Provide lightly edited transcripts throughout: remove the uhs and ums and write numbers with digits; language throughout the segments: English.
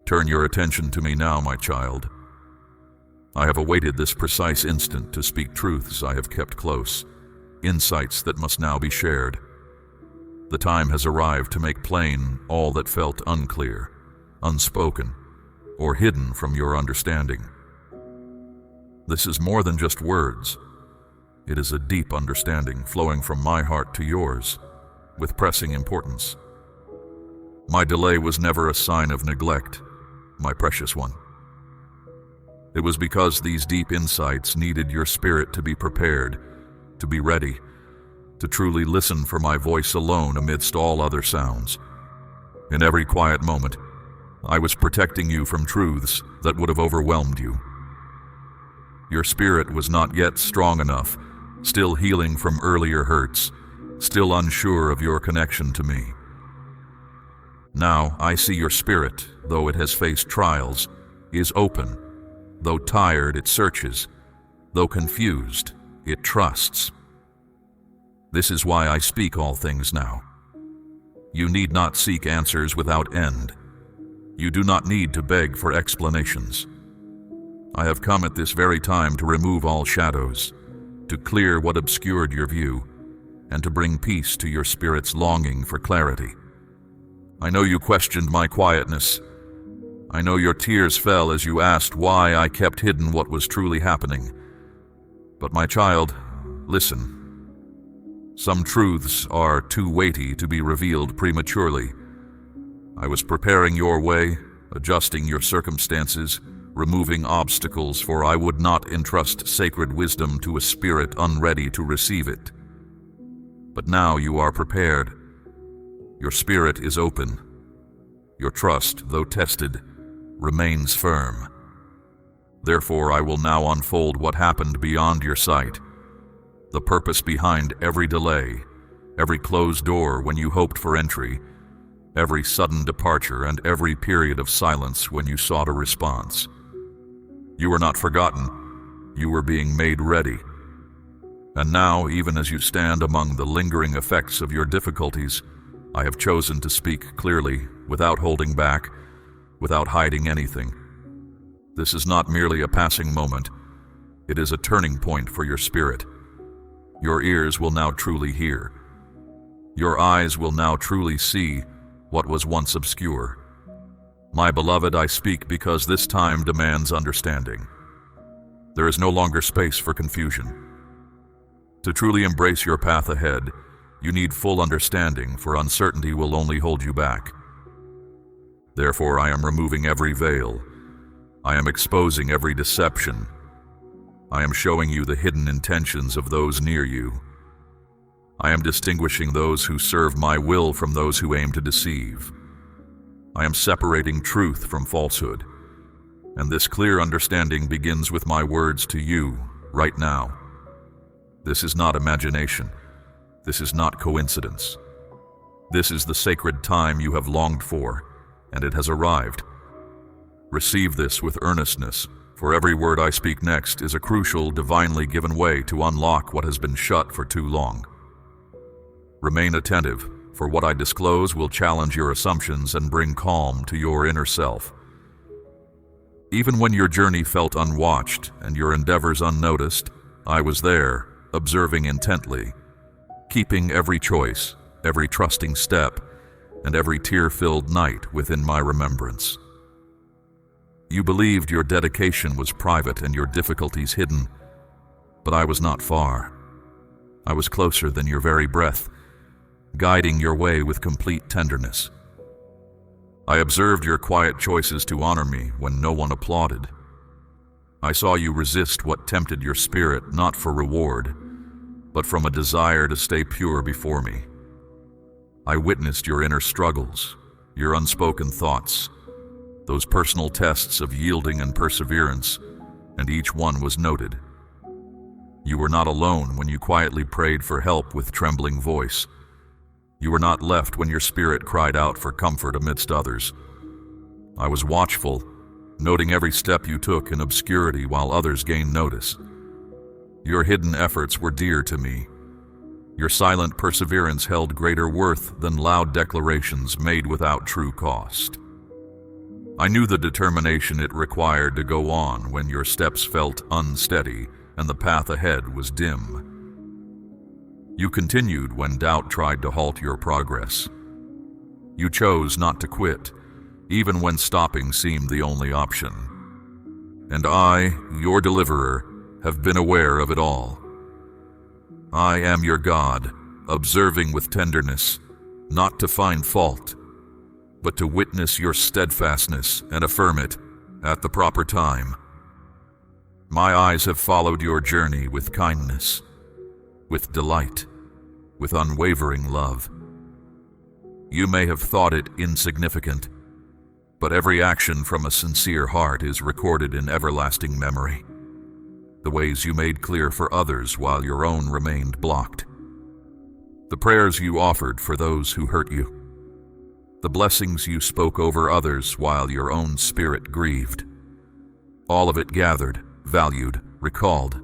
Turn your attention to me now, my child. I have awaited this precise instant to speak truths I have kept close, insights that must now be shared. The time has arrived to make plain all that felt unclear, unspoken, or hidden from your understanding. This is more than just words. It is a deep understanding flowing from my heart to yours, with pressing importance. My delay was never a sign of neglect, my precious one. It was because these deep insights needed your spirit to be prepared, to be ready, to truly listen for my voice alone amidst all other sounds. In every quiet moment, I was protecting you from truths that would have overwhelmed you. Your spirit was not yet strong enough, still healing from earlier hurts, still unsure of your connection to me. Now I see your spirit, though it has faced trials, is open. Though tired, it searches. Though confused, it trusts. This is why I speak all things now. You need not seek answers without end. You do not need to beg for explanations. I have come at this very time to remove all shadows, to clear what obscured your view, and to bring peace to your spirit's longing for clarity. I know you questioned my quietness. I know your tears fell as you asked why I kept hidden what was truly happening. But my child, listen. Some truths are too weighty to be revealed prematurely. I was preparing your way, adjusting your circumstances, removing obstacles, for I would not entrust sacred wisdom to a spirit unready to receive it. But now you are prepared. Your spirit is open. Your trust, though tested, remains firm. Therefore, I will now unfold what happened beyond your sight, the purpose behind every delay, every closed door when you hoped for entry, every sudden departure, and every period of silence when you sought a response. You were not forgotten. You were being made ready. And now, even as you stand among the lingering effects of your difficulties, I have chosen to speak clearly, without holding back, without hiding anything. This is not merely a passing moment. It is a turning point for your spirit. Your ears will now truly hear. Your eyes will now truly see what was once obscure. My beloved, I speak because this time demands understanding. There is no longer space for confusion. To truly embrace your path ahead, you need full understanding, for uncertainty will only hold you back. Therefore, I am removing every veil. I am exposing every deception. I am showing you the hidden intentions of those near you. I am distinguishing those who serve my will from those who aim to deceive. I am separating truth from falsehood. And this clear understanding begins with my words to you right now. This is not imagination. This is not coincidence. This is the sacred time you have longed for, and it has arrived. Receive this with earnestness, for every word I speak next is a crucial, divinely given way to unlock what has been shut for too long. Remain attentive, for what I disclose will challenge your assumptions and bring calm to your inner self. Even when your journey felt unwatched and your endeavors unnoticed, I was there, observing intently, keeping every choice, every trusting step, and every tear-filled night within my remembrance. You believed your dedication was private and your difficulties hidden, but I was not far. I was closer than your very breath, guiding your way with complete tenderness. I observed your quiet choices to honor me when no one applauded. I saw you resist what tempted your spirit, not for reward, but from a desire to stay pure before me. I witnessed your inner struggles, your unspoken thoughts, those personal tests of yielding and perseverance, and each one was noted. You were not alone when you quietly prayed for help with trembling voice. You were not left when your spirit cried out for comfort amidst others. I was watchful, noting every step you took in obscurity while others gained notice. Your hidden efforts were dear to me. Your silent perseverance held greater worth than loud declarations made without true cost. I knew the determination it required to go on when your steps felt unsteady and the path ahead was dim. You continued when doubt tried to halt your progress. You chose not to quit, even when stopping seemed the only option. And I, your deliverer, have been aware of it all. I am your God, observing with tenderness, not to find fault, but to witness your steadfastness and affirm it at the proper time. My eyes have followed your journey with kindness, with delight, with unwavering love. You may have thought it insignificant, but every action from a sincere heart is recorded in everlasting memory. The ways you made clear for others while your own remained blocked. The prayers you offered for those who hurt you. The blessings you spoke over others while your own spirit grieved. All of it gathered, valued, recalled.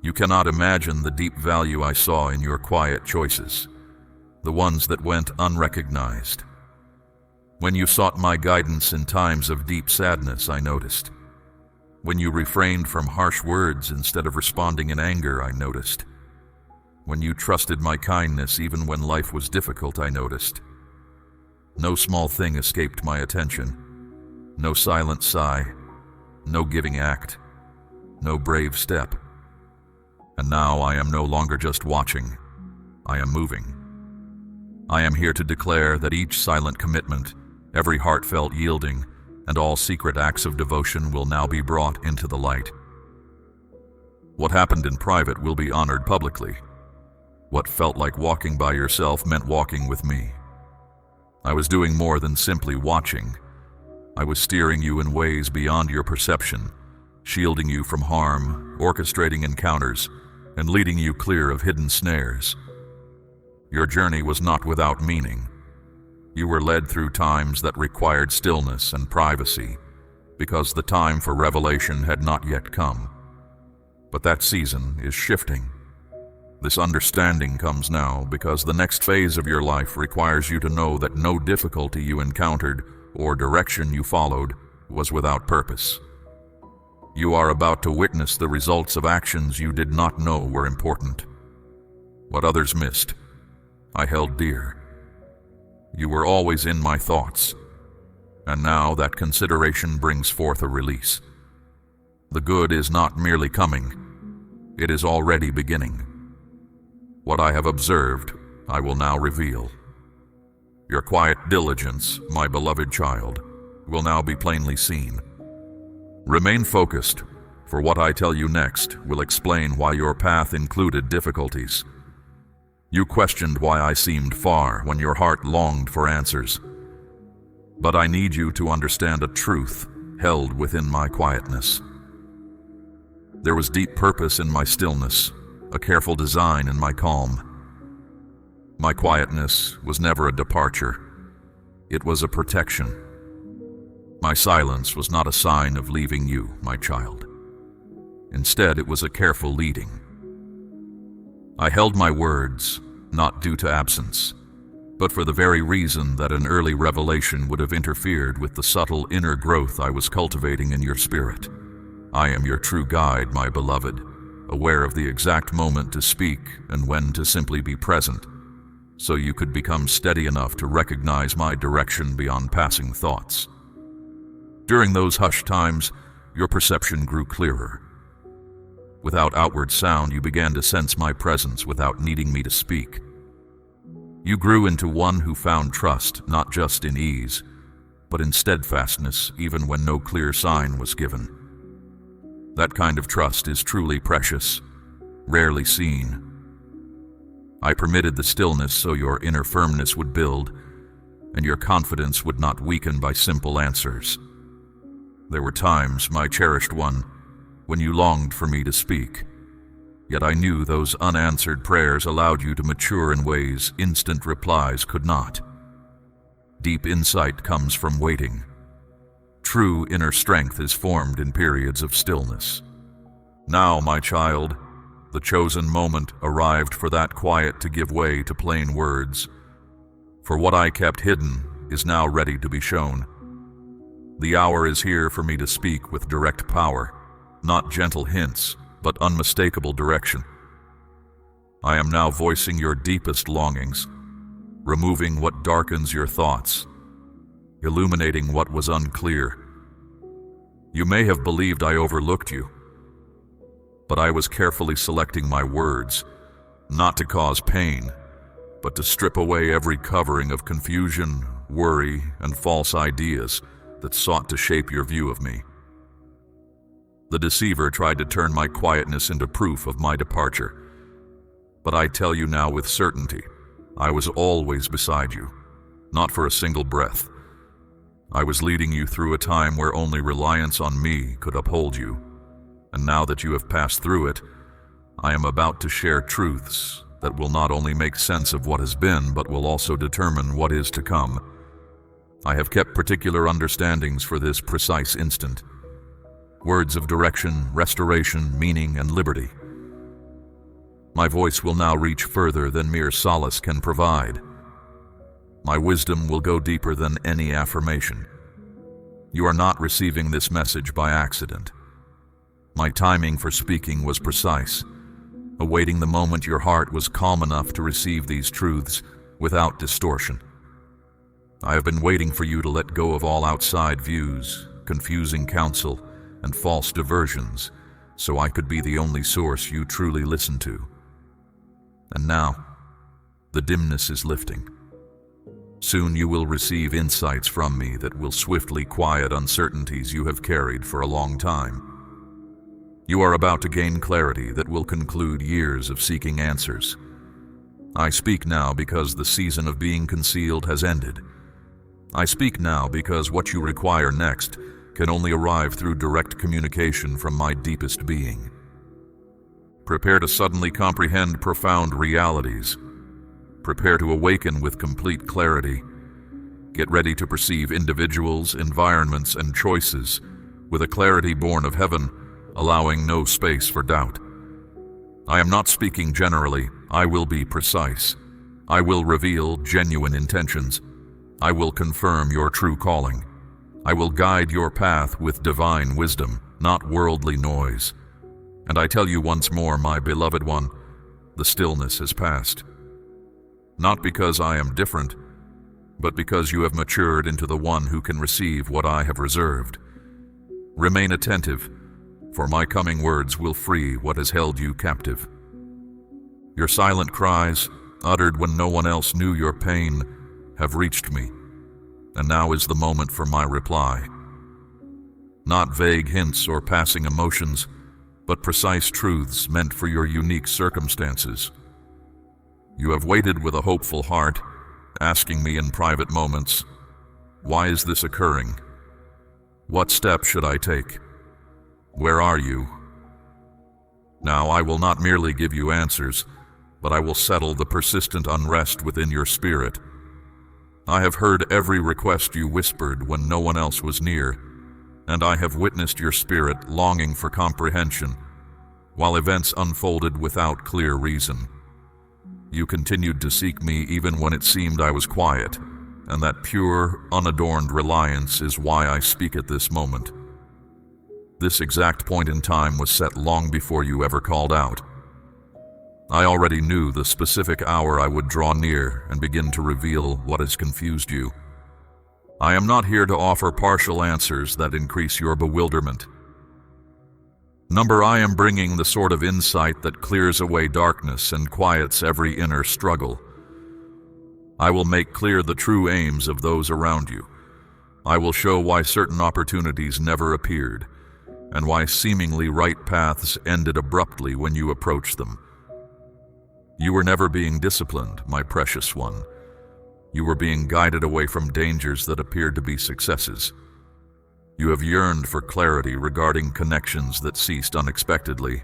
You cannot imagine the deep value I saw in your quiet choices, the ones that went unrecognized. When you sought my guidance in times of deep sadness, I noticed. When you refrained from harsh words instead of responding in anger, I noticed. When you trusted my kindness even when life was difficult, I noticed. No small thing escaped my attention. No silent sigh, no giving act, no brave step. And now I am no longer just watching, I am moving. I am here to declare that each silent commitment, every heartfelt yielding, and all secret acts of devotion will now be brought into the light. What happened in private will be honored publicly. What felt like walking by yourself meant walking with me. I was doing more than simply watching. I was steering you in ways beyond your perception, shielding you from harm, orchestrating encounters, and leading you clear of hidden snares. Your journey was not without meaning. You were led through times that required stillness and privacy, because the time for revelation had not yet come. But that season is shifting. This understanding comes now because the next phase of your life requires you to know that no difficulty you encountered or direction you followed was without purpose. You are about to witness the results of actions you did not know were important. What others missed, I held dear. You were always in my thoughts, and now that consideration brings forth a release. The good is not merely coming, it is already beginning. What I have observed, I will now reveal. Your quiet diligence, my beloved child, will now be plainly seen. Remain focused, for what I tell you next will explain why your path included difficulties. You questioned why I seemed far when your heart longed for answers. But I need you to understand a truth held within my quietness. There was deep purpose in my stillness, a careful design in my calm. My quietness was never a departure. It was a protection. My silence was not a sign of leaving you, my child. Instead, it was a careful leading. I held my words, not due to absence, but for the very reason that an early revelation would have interfered with the subtle inner growth I was cultivating in your spirit. I am your true guide, my beloved, aware of the exact moment to speak and when to simply be present, so you could become steady enough to recognize my direction beyond passing thoughts. During those hushed times, your perception grew clearer. Without outward sound, you began to sense my presence without needing me to speak. You grew into one who found trust not just in ease, but in steadfastness even when no clear sign was given. That kind of trust is truly precious, rarely seen. I permitted the stillness so your inner firmness would build, and your confidence would not weaken by simple answers. There were times, my cherished one, when you longed for me to speak, yet I knew those unanswered prayers allowed you to mature in ways instant replies could not. Deep insight comes from waiting. True inner strength is formed in periods of stillness. Now, my child, the chosen moment arrived for that quiet to give way to plain words. For what I kept hidden is now ready to be shown. The hour is here for me to speak with direct power, not gentle hints, but unmistakable direction. I am now voicing your deepest longings, removing what darkens your thoughts, illuminating what was unclear. You may have believed I overlooked you, but I was carefully selecting my words, not to cause pain, but to strip away every covering of confusion, worry, and false ideas that sought to shape your view of me. The deceiver tried to turn my quietness into proof of my departure, but I tell you now with certainty, I was always beside you, not for a single breath. I was leading you through a time where only reliance on me could uphold you, and now that you have passed through it, I am about to share truths that will not only make sense of what has been, but will also determine what is to come. I have kept particular understandings for this precise instant. Words of direction, restoration, meaning, and liberty. My voice will now reach further than mere solace can provide. My wisdom will go deeper than any affirmation. You are not receiving this message by accident. My timing for speaking was precise, awaiting the moment your heart was calm enough to receive these truths without distortion. I have been waiting for you to let go of all outside views, confusing counsel, and false diversions, so I could be the only source you truly listen to. And now, the dimness is lifting. Soon you will receive insights from me that will swiftly quiet uncertainties you have carried for a long time. You are about to gain clarity that will conclude years of seeking answers. I speak now because the season of being concealed has ended. I speak now because what you require next can only arrive through direct communication from my deepest being. Prepare to suddenly comprehend profound realities. Prepare to awaken with complete clarity. Get ready to perceive individuals, environments, and choices with a clarity born of heaven, allowing no space for doubt. I am not speaking generally. I will be precise. I will reveal genuine intentions. I will confirm your true calling. I will guide your path with divine wisdom, not worldly noise. And I tell you once more, my beloved one, the stillness has passed. Not because I am different, but because you have matured into the one who can receive what I have reserved. Remain attentive, for my coming words will free what has held you captive. Your silent cries, uttered when no one else knew your pain, have reached me, and now is the moment for my reply. Not vague hints or passing emotions, but precise truths meant for your unique circumstances. You have waited with a hopeful heart, asking me in private moments, why is this occurring? What steps should I take? Where are you? Now I will not merely give you answers, but I will settle the persistent unrest within your spirit. I have heard every request you whispered when no one else was near, and I have witnessed your spirit longing for comprehension, while events unfolded without clear reason. You continued to seek me even when it seemed I was quiet, and that pure, unadorned reliance is why I speak at this moment. This exact point in time was set long before you ever called out. I already knew the specific hour I would draw near and begin to reveal what has confused you. I am not here to offer partial answers that increase your bewilderment. I am bringing the sort of insight that clears away darkness and quiets every inner struggle. I will make clear the true aims of those around you. I will show why certain opportunities never appeared, and why seemingly right paths ended abruptly when you approached them. You were never being disciplined, my precious one. You were being guided away from dangers that appeared to be successes. You have yearned for clarity regarding connections that ceased unexpectedly,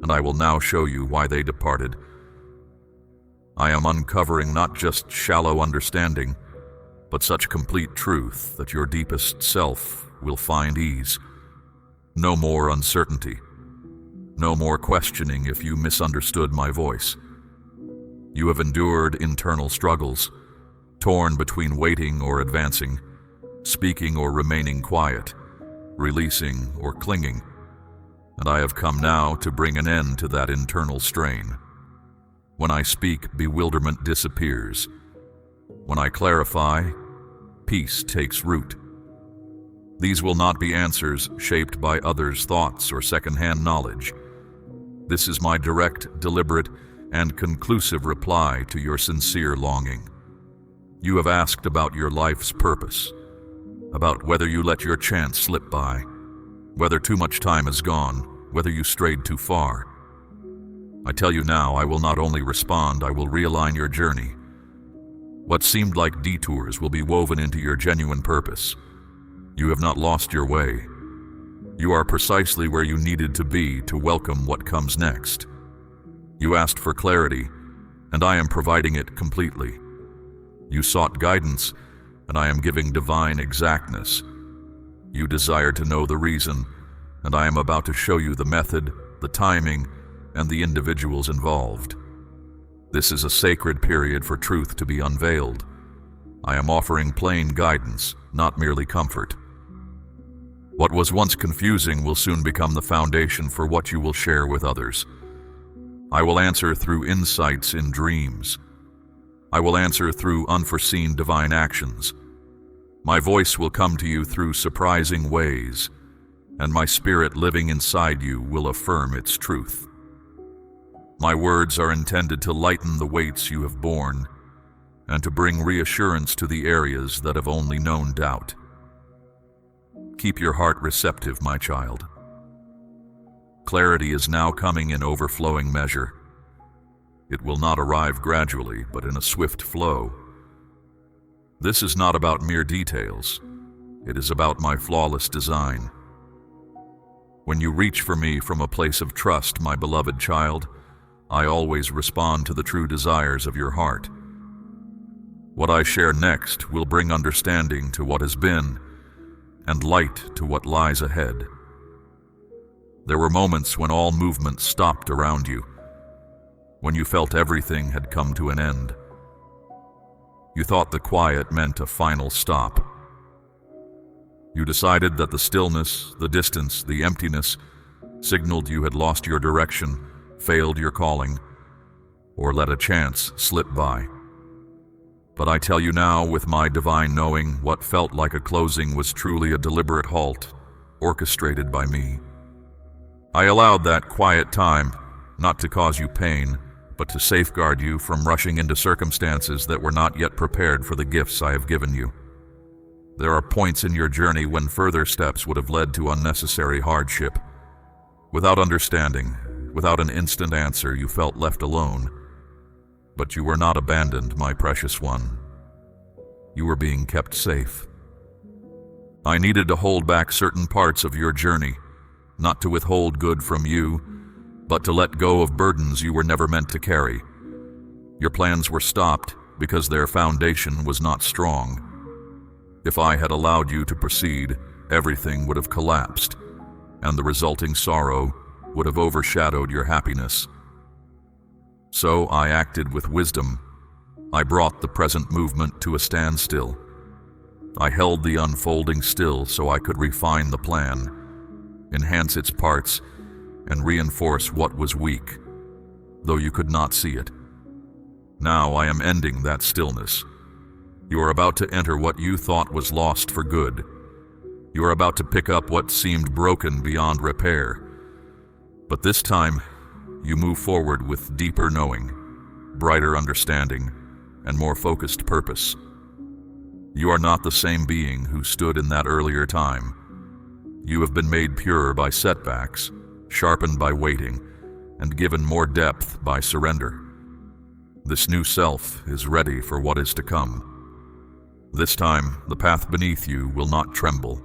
and I will now show you why they departed. I am uncovering not just shallow understanding, but such complete truth that your deepest self will find ease. No more uncertainty. No more questioning if you misunderstood my voice. You have endured internal struggles, torn between waiting or advancing, speaking or remaining quiet, releasing or clinging, and I have come now to bring an end to that internal strain. When I speak, bewilderment disappears. When I clarify, peace takes root. These will not be answers shaped by others' thoughts or secondhand knowledge. This is my direct, deliberate, and conclusive reply to your sincere longing. You have asked about your life's purpose, about whether you let your chance slip by, whether too much time has gone, whether you strayed too far. I tell you now, I will not only respond, I will realign your journey. What seemed like detours will be woven into your genuine purpose. You have not lost your way. You are precisely where you needed to be to welcome what comes next. You asked for clarity, and I am providing it completely. You sought guidance, and I am giving divine exactness. You desire to know the reason, and I am about to show you the method, the timing, and the individuals involved. This is a sacred period for truth to be unveiled. I am offering plain guidance, not merely comfort. What was once confusing will soon become the foundation for what you will share with others. I will answer through insights in dreams. I will answer through unforeseen divine actions. My voice will come to you through surprising ways, and my spirit living inside you will affirm its truth. My words are intended to lighten the weights you have borne, and to bring reassurance to the areas that have only known doubt. Keep your heart receptive, my child. Clarity is now coming in overflowing measure. It will not arrive gradually, but in a swift flow. This is not about mere details. It is about my flawless design. When you reach for me from a place of trust, my beloved child, I always respond to the true desires of your heart. What I share next will bring understanding to what has been, and light to what lies ahead. There were moments when all movement stopped around you, when you felt everything had come to an end. You thought the quiet meant a final stop. You decided that the stillness, the distance, the emptiness signaled you had lost your direction, failed your calling, or let a chance slip by. But I tell you now, with my divine knowing, what felt like a closing was truly a deliberate halt, orchestrated by me. I allowed that quiet time, not to cause you pain, but to safeguard you from rushing into circumstances that were not yet prepared for the gifts I have given you. There are points in your journey when further steps would have led to unnecessary hardship. Without understanding, without an instant answer, you felt left alone. But you were not abandoned, my precious one. You were being kept safe. I needed to hold back certain parts of your journey, not to withhold good from you, but to let go of burdens you were never meant to carry. Your plans were stopped because their foundation was not strong. If I had allowed you to proceed, everything would have collapsed, and the resulting sorrow would have overshadowed your happiness. So I acted with wisdom. I brought the present movement to a standstill. I held the unfolding still so I could refine the plan, enhance its parts, and reinforce what was weak, though you could not see it. Now I am ending that stillness. You are about to enter what you thought was lost for good. You are about to pick up what seemed broken beyond repair. But this time, you move forward with deeper knowing, brighter understanding, and more focused purpose. You are not the same being who stood in that earlier time. You have been made pure by setbacks, sharpened by waiting, and given more depth by surrender. This new self is ready for what is to come. This time, the path beneath you will not tremble.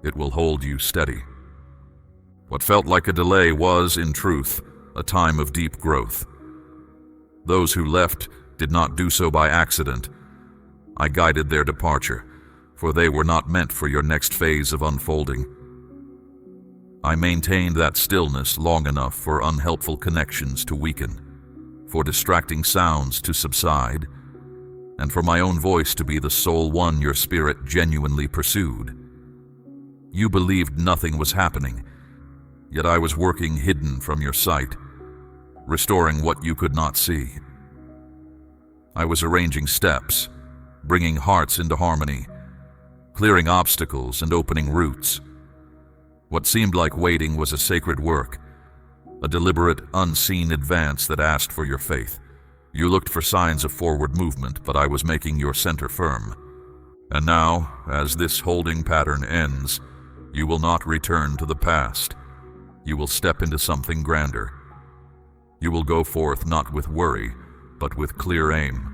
It will hold you steady. What felt like a delay was, in truth, a time of deep growth. Those who left did not do so by accident. I guided their departure, for they were not meant for your next phase of unfolding. I maintained that stillness long enough for unhelpful connections to weaken, for distracting sounds to subside, and for my own voice to be the sole one your spirit genuinely pursued. You believed nothing was happening, yet I was working hidden from your sight, restoring what you could not see. I was arranging steps, bringing hearts into harmony, clearing obstacles and opening routes. What seemed like waiting was a sacred work, a deliberate, unseen advance that asked for your faith. You looked for signs of forward movement, but I was making your center firm. And now, as this holding pattern ends, you will not return to the past. You will step into something grander. You will go forth not with worry, but with clear aim.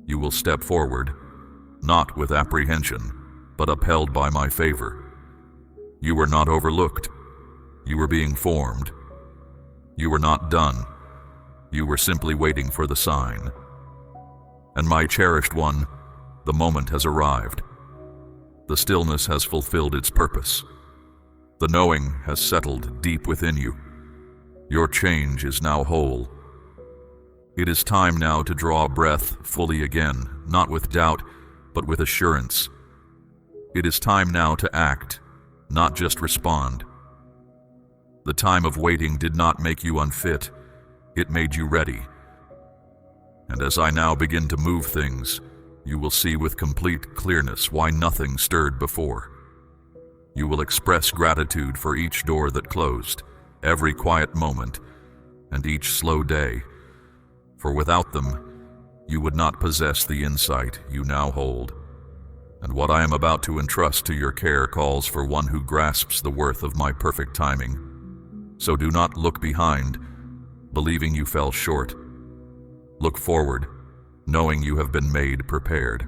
You will step forward, not with apprehension, but upheld by my favor. You were not overlooked. You were being formed. You were not done. You were simply waiting for the sign. And my cherished one, the moment has arrived. The stillness has fulfilled its purpose. The knowing has settled deep within you. Your change is now whole. It is time now to draw breath fully again, not with doubt, but with assurance. It is time now to act, not just respond. The time of waiting did not make you unfit, it made you ready. And as I now begin to move things, you will see with complete clearness why nothing stirred before. You will express gratitude for each door that closed, every quiet moment, and each slow day, for without them, you would not possess the insight you now hold. And what I am about to entrust to your care calls for one who grasps the worth of my perfect timing. So do not look behind, believing you fell short. Look forward, knowing you have been made prepared.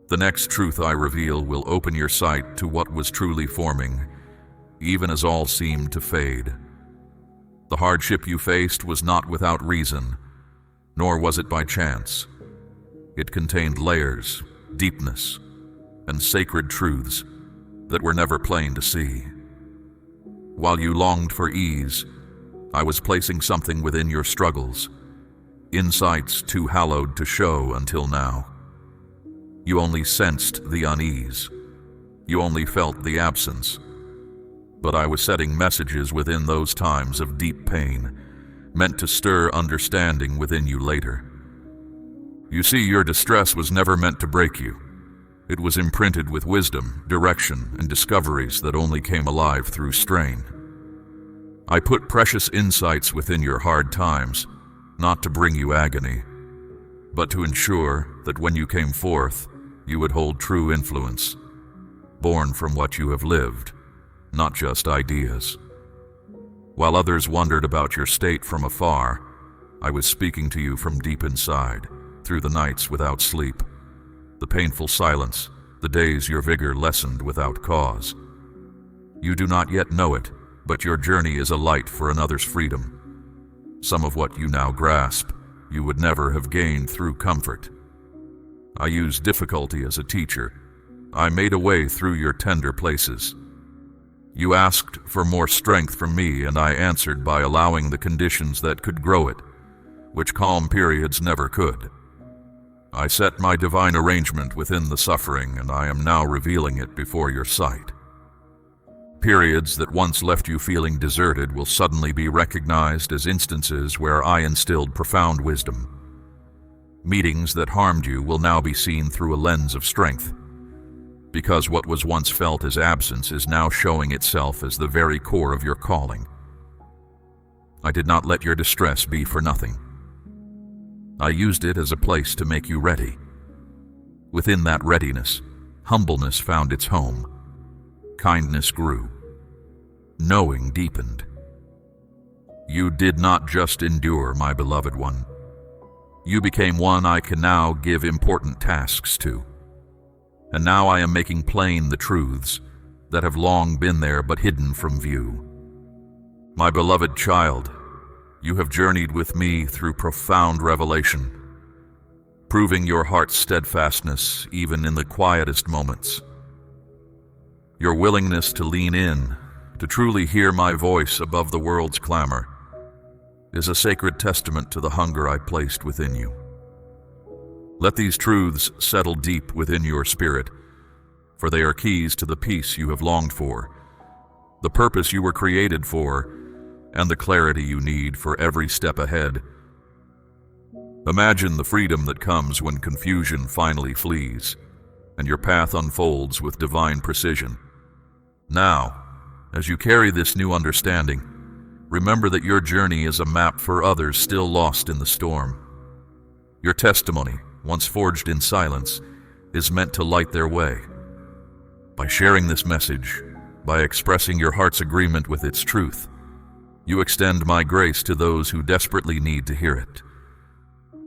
The next truth I reveal will open your sight to what was truly forming, even as all seemed to fade. The hardship you faced was not without reason, nor was it by chance. It contained layers, deepness, and sacred truths that were never plain to see. While you longed for ease, I was placing something within your struggles, insights too hallowed to show until now. You only sensed the unease. You only felt the absence. But I was setting messages within those times of deep pain, meant to stir understanding within you later. You see, your distress was never meant to break you. It was imprinted with wisdom, direction, and discoveries that only came alive through strain. I put precious insights within your hard times, not to bring you agony, but to ensure that when you came forth, you would hold true influence, born from what you have lived, not just ideas. While others wondered about your state from afar, I was speaking to you from deep inside, through the nights without sleep, the painful silence, the days your vigor lessened without cause. You do not yet know it, but your journey is a light for another's freedom. Some of what you now grasp, you would never have gained through comfort. I used difficulty as a teacher. I made a way through your tender places. You asked for more strength from me, and I answered by allowing the conditions that could grow it, which calm periods never could. I set my divine arrangement within the suffering, and I am now revealing it before your sight. Periods that once left you feeling deserted will suddenly be recognized as instances where I instilled profound wisdom. Meetings that harmed you will now be seen through a lens of strength, because what was once felt as absence is now showing itself as the very core of your calling. I did not let your distress be for nothing. I used it as a place to make you ready. Within that readiness, humbleness found its home. Kindness grew. Knowing deepened. You did not just endure, my beloved one. You became one I can now give important tasks to. And now I am making plain the truths that have long been there but hidden from view. My beloved child, you have journeyed with me through profound revelation, proving your heart's steadfastness even in the quietest moments. Your willingness to lean in, to truly hear my voice above the world's clamor, is a sacred testament to the hunger I placed within you. Let these truths settle deep within your spirit, for they are keys to the peace you have longed for, the purpose you were created for, and the clarity you need for every step ahead. Imagine the freedom that comes when confusion finally flees, and your path unfolds with divine precision. Now, as you carry this new understanding, remember that your journey is a map for others still lost in the storm. Your testimony, once forged in silence, is meant to light their way. By sharing this message, by expressing your heart's agreement with its truth, you extend my grace to those who desperately need to hear it.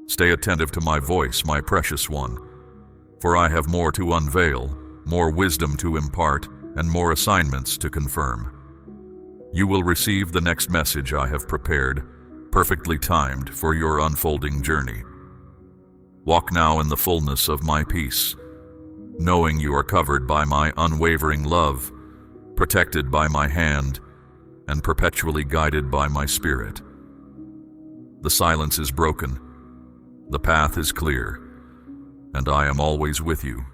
Stay attentive to my voice, my precious one, for I have more to unveil, more wisdom to impart, and more assignments to confirm. You will receive the next message I have prepared, perfectly timed for your unfolding journey. Walk now in the fullness of my peace, knowing you are covered by my unwavering love, protected by my hand, and perpetually guided by my spirit. The silence is broken, the path is clear, and I am always with you.